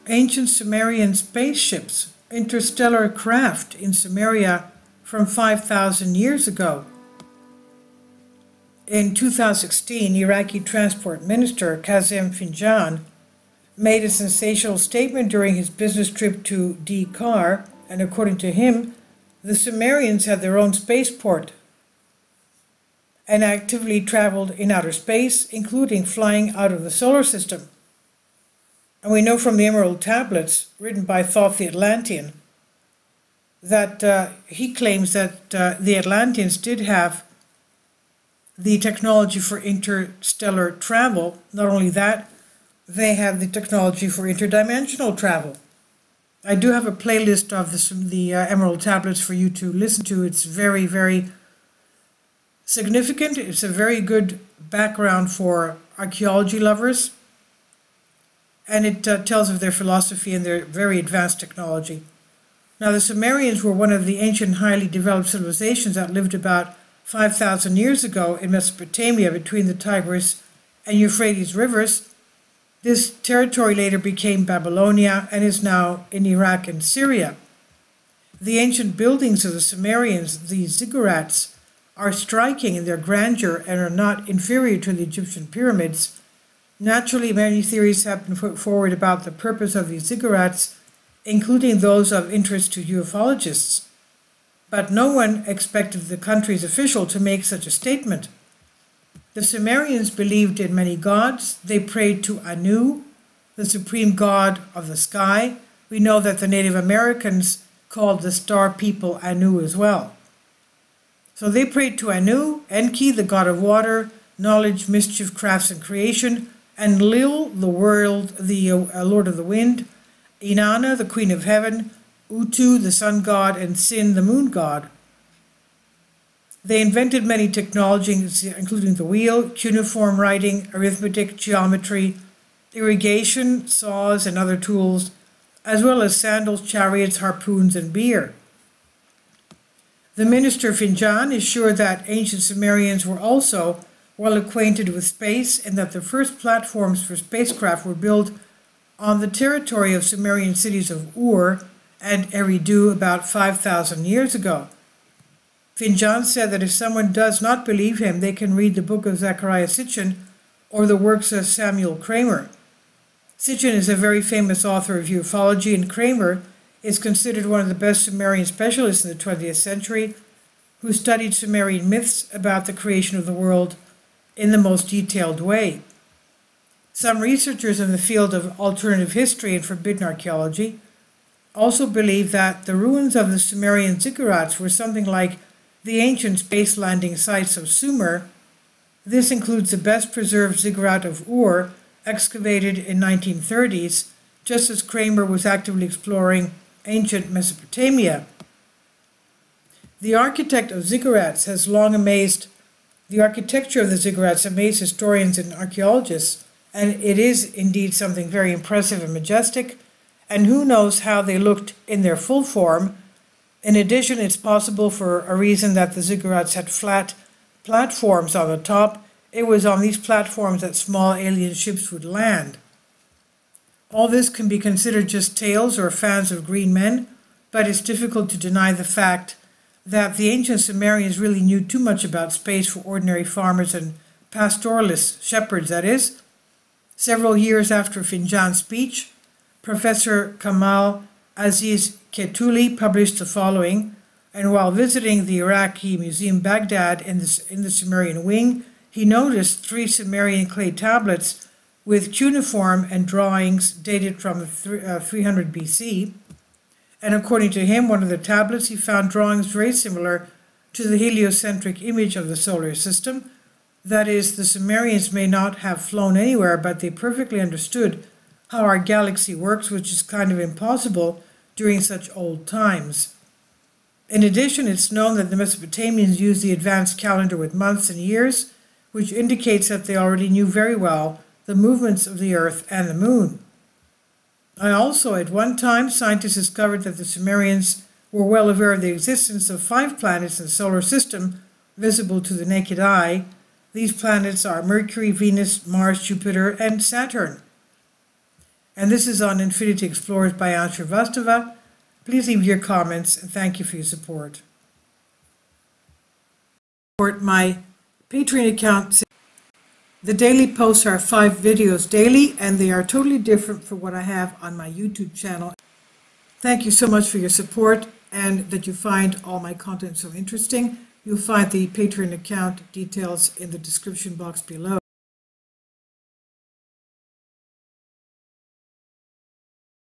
ancient Sumerian spaceships, interstellar craft in Sumeria from 5,000 years ago. In 2016, Iraqi Transport Minister Kazem Finjan made a sensational statement during his business trip to Dakar, and according to him, the Sumerians had their own spaceport and actively traveled in outer space, including flying out of the solar system. And we know from the Emerald Tablets, written by Thoth the Atlantean, that he claims that the Atlanteans did have the technology for interstellar travel. Not only that, they have the technology for interdimensional travel. I do have a playlist of the Emerald Tablets for you to listen to. It's very, very significant. It's a very good background for archaeology lovers. And it tells of their philosophy and their very advanced technology. Now, the Sumerians were one of the ancient, highly developed civilizations that lived about 5,000 years ago in Mesopotamia between the Tigris and Euphrates rivers. This territory later became Babylonia and is now in Iraq and Syria. The ancient buildings of the Sumerians, the ziggurats, are striking in their grandeur and are not inferior to the Egyptian pyramids. Naturally, many theories have been put forward about the purpose of these ziggurats, including those of interest to ufologists. But no one expected the country's official to make such a statement. The Sumerians believed in many gods. They prayed to Anu, the supreme god of the sky. We know that the Native Americans called the star people Anu as well. So they prayed to Anu, Enki, the god of water, knowledge, mischief, crafts, and creation, and Lil, the lord of the wind, Inanna, the queen of heaven, Utu, the sun god, and Sin, the moon god. They invented many technologies, including the wheel, cuneiform writing, arithmetic, geometry, irrigation, saws, and other tools, as well as sandals, chariots, harpoons, and beer. The minister Finjan is sure that ancient Sumerians were also well acquainted with space and that the first platforms for spacecraft were built on the territory of Sumerian cities of Ur and Eridu about 5,000 years ago. Finjan said that if someone does not believe him, they can read the book of Zechariah Sitchin or the works of Samuel Kramer. Sitchin is a very famous author of ufology, and Kramer is considered one of the best Sumerian specialists in the 20th century, who studied Sumerian myths about the creation of the world in the most detailed way. Some researchers in the field of alternative history and forbidden archaeology also believe that the ruins of the Sumerian ziggurats were something like the ancient space landing sites of Sumer. This includes the best preserved ziggurat of Ur, excavated in 1930s, just as Kramer was actively exploring ancient Mesopotamia. The architecture of the ziggurats amazed historians and archaeologists, and it is indeed something very impressive and majestic, and who knows how they looked in their full form. In addition, it's possible for a reason that the ziggurats had flat platforms on the top. It was on these platforms that small alien ships would land. All this can be considered just tales or fans of green men, but it's difficult to deny the fact that the ancient Sumerians really knew too much about space for ordinary farmers and pastoralists, shepherds that is. Several years after Finjan's speech, Professor Kamal Aziz Ketuli published the following, and while visiting the Iraqi Museum Baghdad in the Sumerian wing, he noticed 3 Sumerian clay tablets with cuneiform and drawings dated from 300 BC. And according to him, one of the tablets, he found drawings very similar to the heliocentric image of the solar system. That is, the Sumerians may not have flown anywhere, but they perfectly understood how our galaxy works, which is kind of impossible during such old times. In addition, it's known that the Mesopotamians used the advanced calendar with months and years, which indicates that they already knew very well the movements of the Earth and the Moon. And also, at one time, scientists discovered that the Sumerians were well aware of the existence of 5 planets in the solar system visible to the naked eye. These planets are Mercury, Venus, Mars, Jupiter, and Saturn. And this is on Infinity Explorers by Anne Shrivastava. Please leave your comments, and thank you for your support. My Patreon account. The daily posts are 5 videos daily, and they are totally different from what I have on my YouTube channel. Thank you so much for your support and that you find all my content so interesting. You'll find the Patreon account details in the description box below.